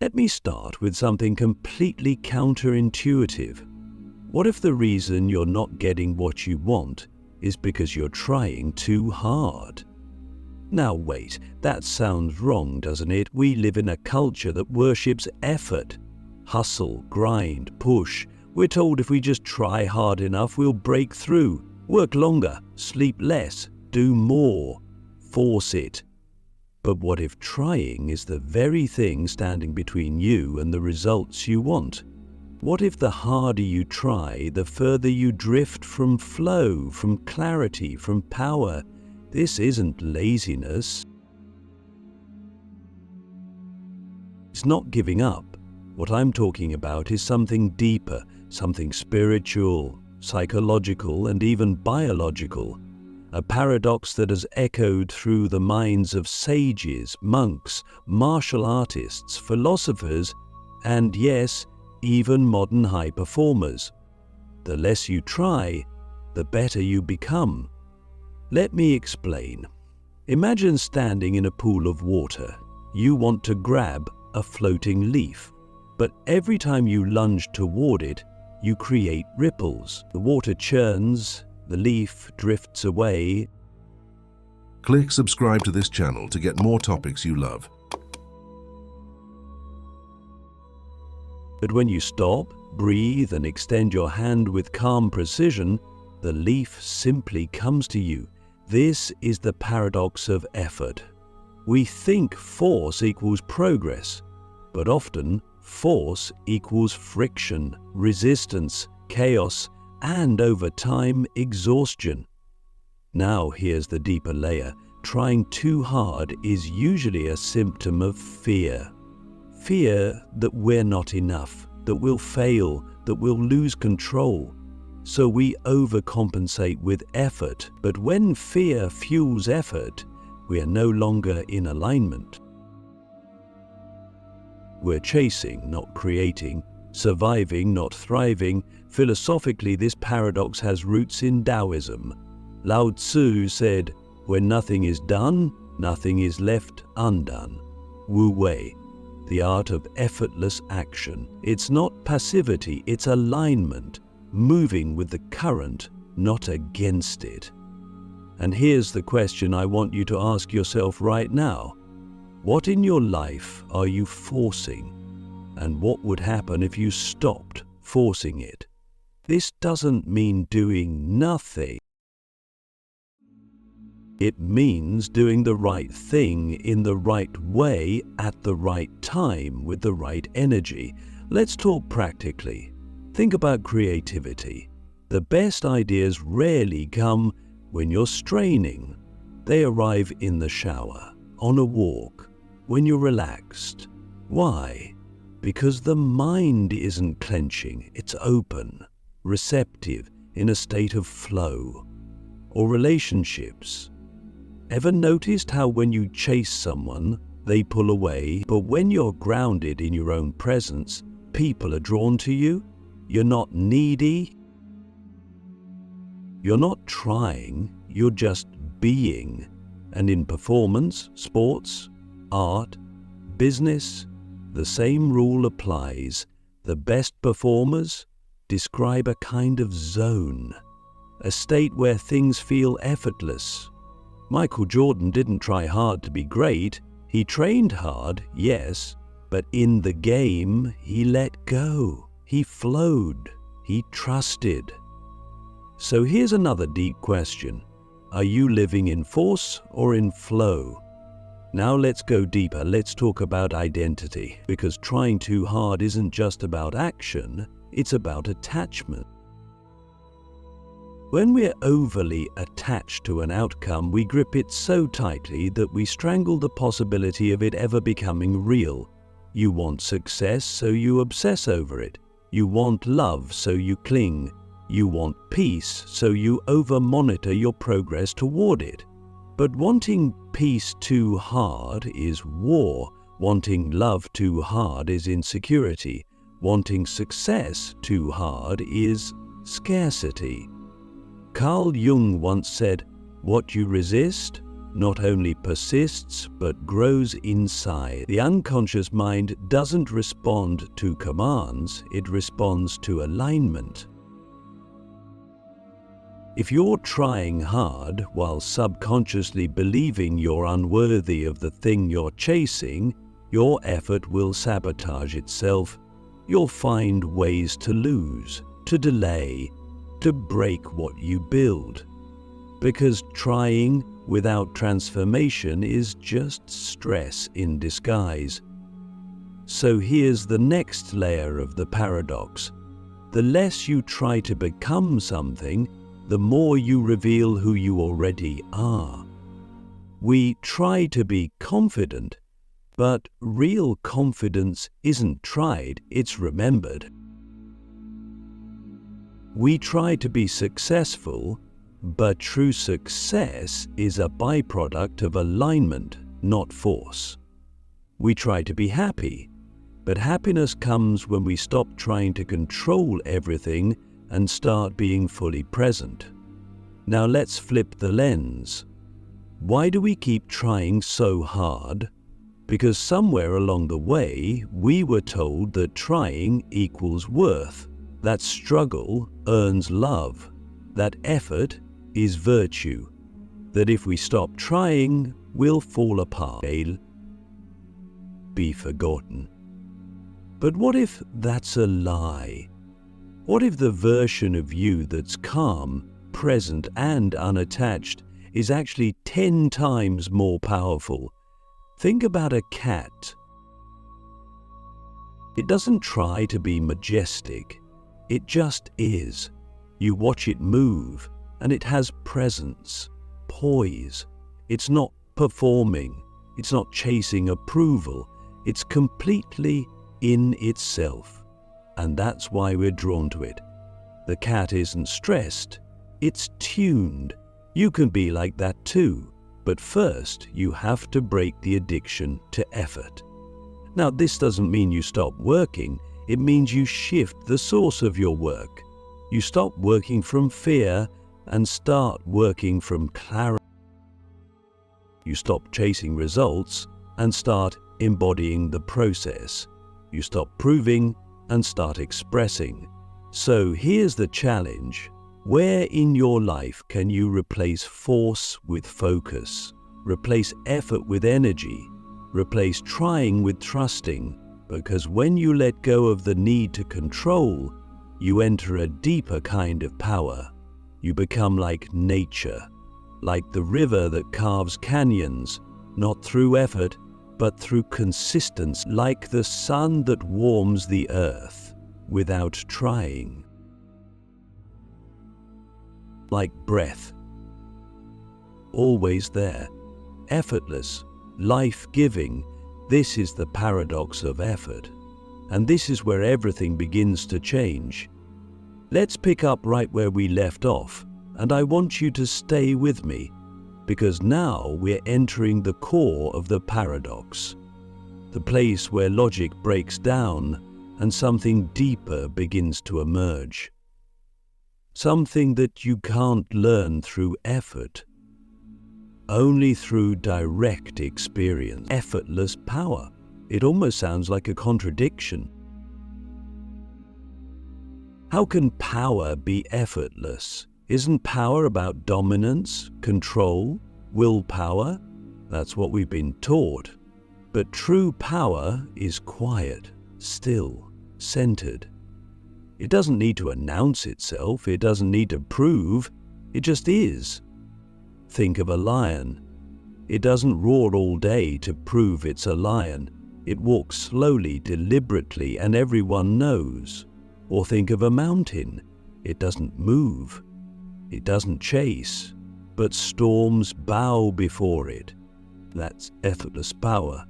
Let me start with something completely counterintuitive. What if the reason you're not getting what you want is because you're trying too hard? Now wait, that sounds wrong, doesn't it? We live in a culture that worships effort. Hustle, grind, push. We're told if we just try hard enough, we'll break through, work longer, sleep less, do more, force it. But what if trying is the very thing standing between you and the results you want? What if the harder you try, the further you drift from flow, from clarity, from power? This isn't laziness. It's not giving up. What I'm talking about is something deeper, something spiritual, psychological, and even biological. A paradox that has echoed through the minds of sages, monks, martial artists, philosophers, and yes, even modern high performers. The less you try, the better you become. Let me explain. Imagine standing in a pool of water. You want to grab a floating leaf, but every time you lunge toward it, you create ripples. The water churns, the leaf drifts away. Click subscribe to this channel to get more topics you love. But when you stop, breathe, and extend your hand with calm precision, the leaf simply comes to you. This is the paradox of effort. We think force equals progress, but often force equals friction, resistance, chaos, and over time, exhaustion. Now here's the deeper layer. Trying too hard is usually a symptom of fear. Fear that we're not enough, that we'll fail, that we'll lose control. So we overcompensate with effort. But when fear fuels effort, we are no longer in alignment. We're chasing, not creating, surviving, not thriving. Philosophically, this paradox has roots in Taoism. Lao Tzu said, "When nothing is done, nothing is left undone." Wu Wei, the art of effortless action. It's not passivity, it's alignment, moving with the current, not against it. And here's the question I want you to ask yourself right now. What in your life are you forcing? And what would happen if you stopped forcing it? This doesn't mean doing nothing. It means doing the right thing in the right way at the right time with the right energy. Let's talk practically. Think about creativity. The best ideas rarely come when you're straining. They arrive in the shower, on a walk, when you're relaxed. Why? Because the mind isn't clenching, it's open, receptive, in a state of flow. Or relationships. Ever noticed how when you chase someone, they pull away, but when you're grounded in your own presence, people are drawn to you? You're not needy. You're not trying, you're just being. And in performance, sports, art, business, the same rule applies. The best performers describe a kind of zone, a state where things feel effortless. Michael Jordan didn't try hard to be great. He trained hard, yes, but in the game, he let go. He flowed. He trusted. So here's another deep question. Are you living in force or in flow? Now let's go deeper. Let's talk about identity, because trying too hard isn't just about action, it's about attachment. When we're overly attached to an outcome, we grip it so tightly that we strangle the possibility of it ever becoming real. You want success, so you obsess over it. You want love, so you cling. You want peace, so you over-monitor your progress toward it. But wanting peace too hard is war. Wanting love too hard is insecurity. Wanting success too hard is scarcity. Carl Jung once said, "What you resist not only persists but grows inside. The unconscious mind doesn't respond to commands, it responds to alignment. If you're trying hard while subconsciously believing you're unworthy of the thing you're chasing, your effort will sabotage itself. You'll find ways to lose, to delay, to break what you build. Because trying without transformation is just stress in disguise. So here's the next layer of the paradox. The less you try to become something, the more you reveal who you already are. We try to be confident, but real confidence isn't tried, it's remembered. We try to be successful, but true success is a byproduct of alignment, not force. We try to be happy, but happiness comes when we stop trying to control everything and start being fully present. Now let's flip the lens. Why do we keep trying so hard? Because somewhere along the way, we were told that trying equals worth, that struggle earns love, that effort is virtue, that if we stop trying, we'll fall apart, be forgotten. But what if that's a lie? What if the version of you that's calm, present, and unattached is actually 10 times more powerful? Think about a cat. It doesn't try to be majestic. It just is. You watch it move, and it has presence, poise. It's not performing. It's not chasing approval. It's completely in itself. And that's why we're drawn to it. The cat isn't stressed. It's tuned. You can be like that too. But first, you have to break the addiction to effort. Now, this doesn't mean you stop working. It means you shift the source of your work. You stop working from fear and start working from clarity. You stop chasing results and start embodying the process. You stop proving and start expressing. So here's the challenge. Where in your life can you replace force with focus? Replace effort with energy? Replace trying with trusting? Because when you let go of the need to control, you enter a deeper kind of power. You become like nature, like the river that carves canyons, not through effort, but through consistency, like the sun that warms the earth without trying. Like breath, always there, effortless, life-giving. This is the paradox of effort, and this is where everything begins to change. Let's pick up right where we left off, and I want you to stay with me, because now we're entering the core of the paradox, the place where logic breaks down and something deeper begins to emerge. Something that you can't learn through effort, only through direct experience. Effortless power. It almost sounds like a contradiction. How can power be effortless? Isn't power about dominance, control, willpower? That's what we've been taught. But true power is quiet, still, centered. It doesn't need to announce itself, it doesn't need to prove, it just is. Think of a lion. It doesn't roar all day to prove it's a lion. It walks slowly, deliberately, and everyone knows. Or think of a mountain. It doesn't move. It doesn't chase, but storms bow before it. That's effortless power.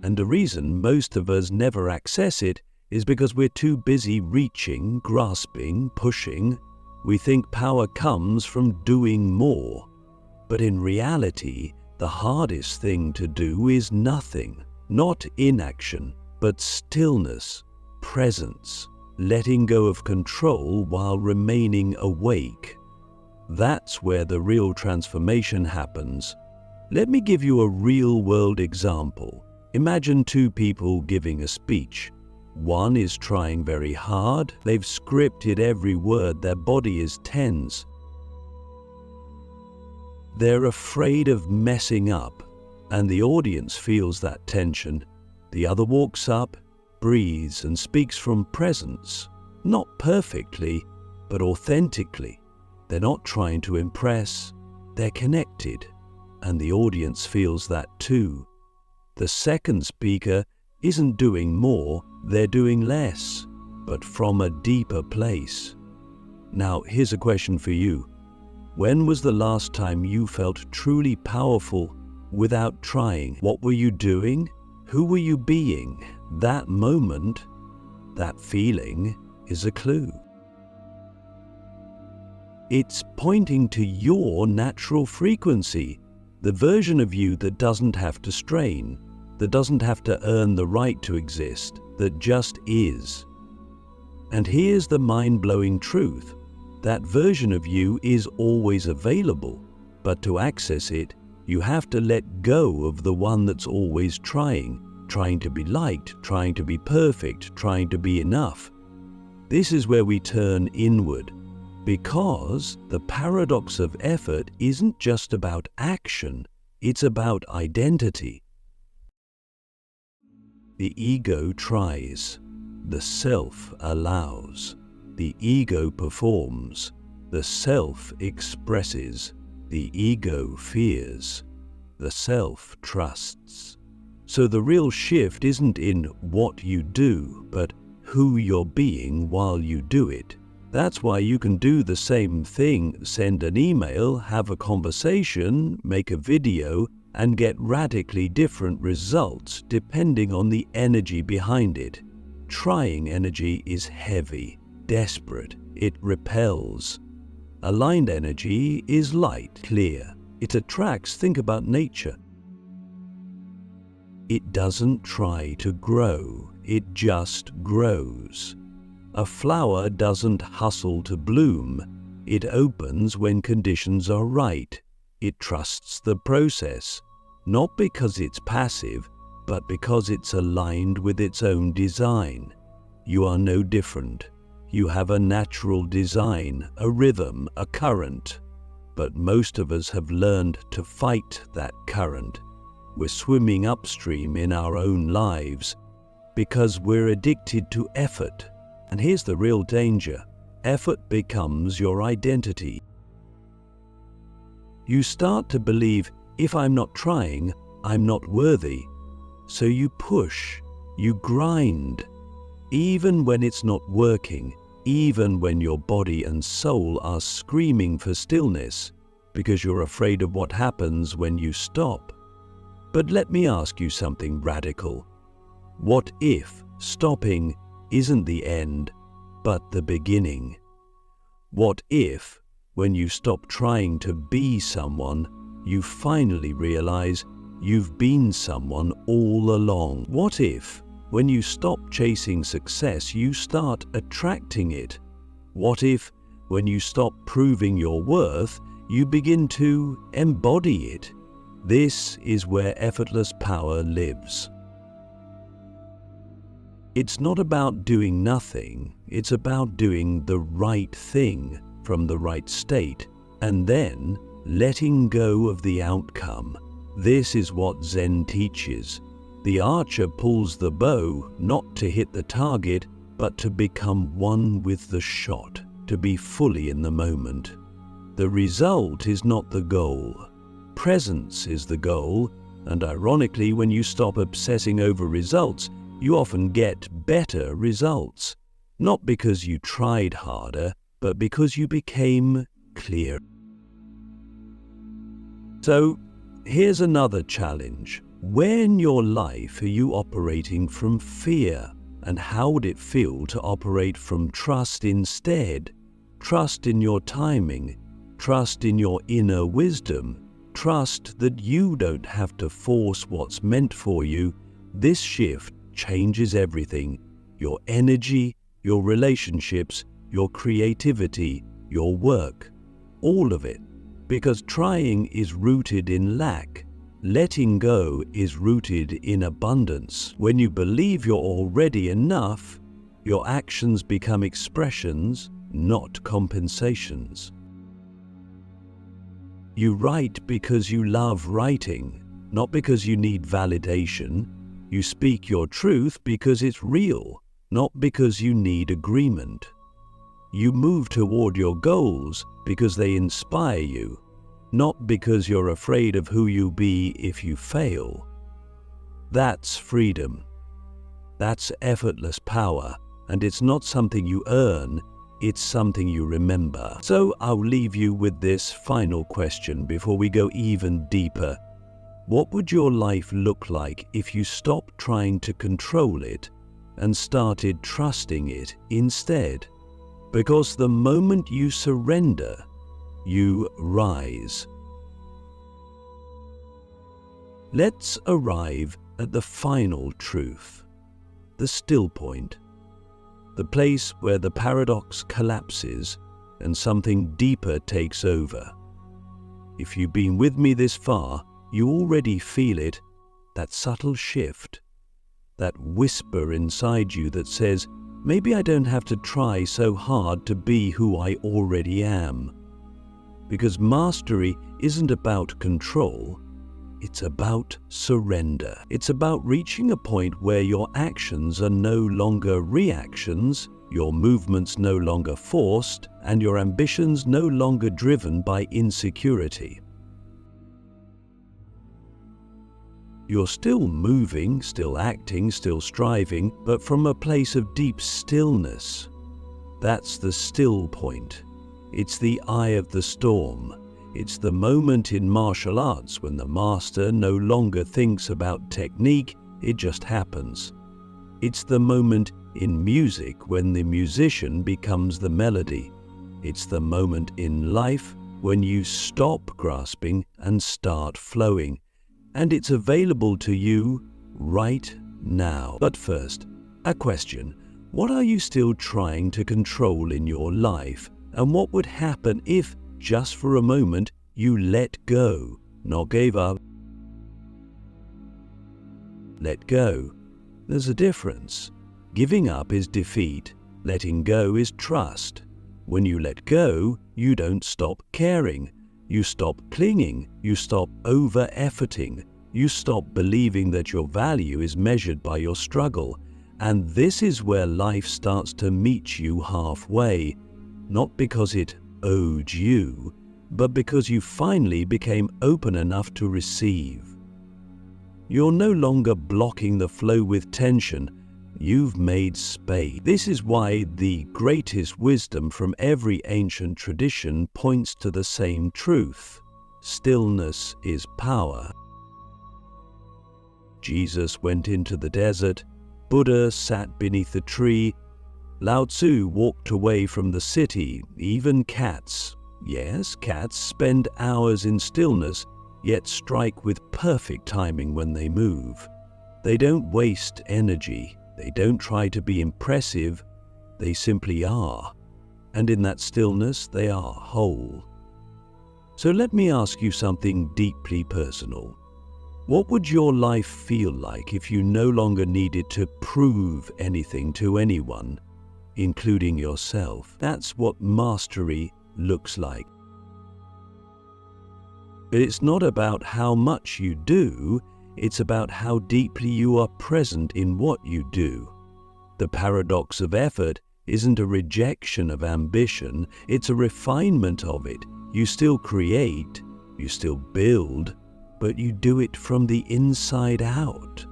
And the reason most of us never access it is because we're too busy reaching, grasping, pushing. We think power comes from doing more. But in reality, the hardest thing to do is nothing, not inaction, but stillness, presence, letting go of control while remaining awake. That's where the real transformation happens. Let me give you a real-world example. Imagine two people giving a speech. One is trying very hard. They've scripted every word. Their body is tense. They're afraid of messing up, and the audience feels that tension. The other walks up, breathes, and speaks from presence. Not perfectly, but authentically. They're not trying to impress. They're connected, and the audience feels that too. The second speaker isn't doing more, they're doing less, but from a deeper place. Now, here's a question for you. When was the last time you felt truly powerful without trying? What were you doing? Who were you being? That moment, that feeling, is a clue. It's pointing to your natural frequency, the version of you that doesn't have to strain, that doesn't have to earn the right to exist, that just is. And here's the mind-blowing truth. That version of you is always available, but to access it, you have to let go of the one that's always trying to be liked, trying to be perfect, trying to be enough. This is where we turn inward, because the paradox of effort isn't just about action, it's about identity. The ego tries, the self allows. The ego performs, the self expresses. The ego fears, the self trusts. So the real shift isn't in what you do, but who you're being while you do it. That's why you can do the same thing, send an email, have a conversation, make a video, and get radically different results depending on the energy behind it. Trying energy is heavy, desperate, it repels. Aligned energy is light, clear. It attracts. Think about nature. It doesn't try to grow, it just grows. A flower doesn't hustle to bloom, it opens when conditions are right. It trusts the process, not because it's passive, but because it's aligned with its own design. You are no different. You have a natural design, a rhythm, a current. But most of us have learned to fight that current. We're swimming upstream in our own lives because we're addicted to effort. And here's the real danger. Effort becomes your identity. You start to believe, if I'm not trying, I'm not worthy. So you push, you grind, even when it's not working, even when your body and soul are screaming for stillness, because you're afraid of what happens when you stop. But let me ask you something radical. What if stopping isn't the end, but the beginning? What if, when you stop trying to be someone, you finally realize you've been someone all along? What if, when you stop chasing success, you start attracting it? What if, when you stop proving your worth, you begin to embody it? This is where effortless power lives. It's not about doing nothing, it's about doing the right thing from the right state, and then letting go of the outcome. This is what Zen teaches. The archer pulls the bow not to hit the target, but to become one with the shot, to be fully in the moment. The result is not the goal. Presence is the goal, and ironically, when you stop obsessing over results, you often get better results. Not because you tried harder, but because you became clear. So, here's another challenge. Where in your life are you operating from fear? And how would it feel to operate from trust instead? Trust in your timing, trust in your inner wisdom, trust that you don't have to force what's meant for you. This shift changes everything. Your energy, your relationships, your creativity, your work. all of it, because trying is rooted in lack. Letting go is rooted in abundance. When you believe you're already enough, your actions become expressions, not compensations. You write because you love writing, not because you need validation. You speak your truth because it's real, not because you need agreement. You move toward your goals because they inspire you, not because you're afraid of who you'll be if you fail. That's freedom. That's effortless power, and it's not something you earn, it's something you remember. So I'll leave you with this final question before we go even deeper. What would your life look like if you stopped trying to control it and started trusting it instead? Because the moment you surrender, you rise. Let's arrive at the final truth, the still point, the place where the paradox collapses and something deeper takes over. If you've been with me this far, you already feel it, that subtle shift, that whisper inside you that says, maybe I don't have to try so hard to be who I already am. Because mastery isn't about control, it's about surrender. It's about reaching a point where your actions are no longer reactions, your movements no longer forced, and your ambitions no longer driven by insecurity. You're still moving, still acting, still striving, but from a place of deep stillness. That's the still point. It's the eye of the storm. It's the moment in martial arts when the master no longer thinks about technique, it just happens. It's the moment in music when the musician becomes the melody. It's the moment in life when you stop grasping and start flowing. And it's available to you right now. But first, a question. What are you still trying to control in your life? And what would happen if, just for a moment, you let go, not gave up? Let go. There's a difference. Giving up is defeat. Letting go is trust. When you let go, you don't stop caring. You stop clinging, you stop over-efforting, you stop believing that your value is measured by your struggle. And this is where life starts to meet you halfway, not because it owed you, but because you finally became open enough to receive. You're no longer blocking the flow with tension, you've made space. This is why the greatest wisdom from every ancient tradition points to the same truth. Stillness is power. Jesus went into the desert, Buddha sat beneath a tree, Lao Tzu walked away from the city. Even cats, yes, cats spend hours in stillness, yet strike with perfect timing when they move. They don't waste energy. They don't try to be impressive, they simply are. And in that stillness, they are whole. So let me ask you something deeply personal. What would your life feel like if you no longer needed to prove anything to anyone, including yourself? That's what mastery looks like. But it's not about how much you do, it's about how deeply you are present in what you do. The paradox of effort isn't a rejection of ambition, it's a refinement of it. You still create, you still build, but you do it from the inside out.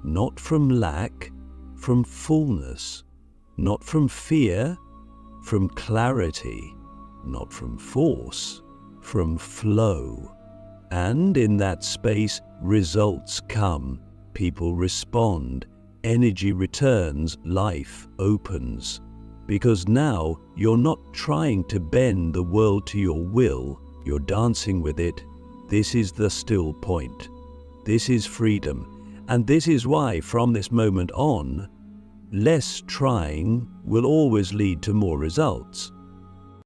Not from lack, from fullness. Not from fear, from clarity. Not from force, from flow. And in that space, results come, people respond, energy returns, life opens. Because now you're not trying to bend the world to your will, you're dancing with it. This is the still point. This is freedom. And this is why, from this moment on, less trying will always lead to more results.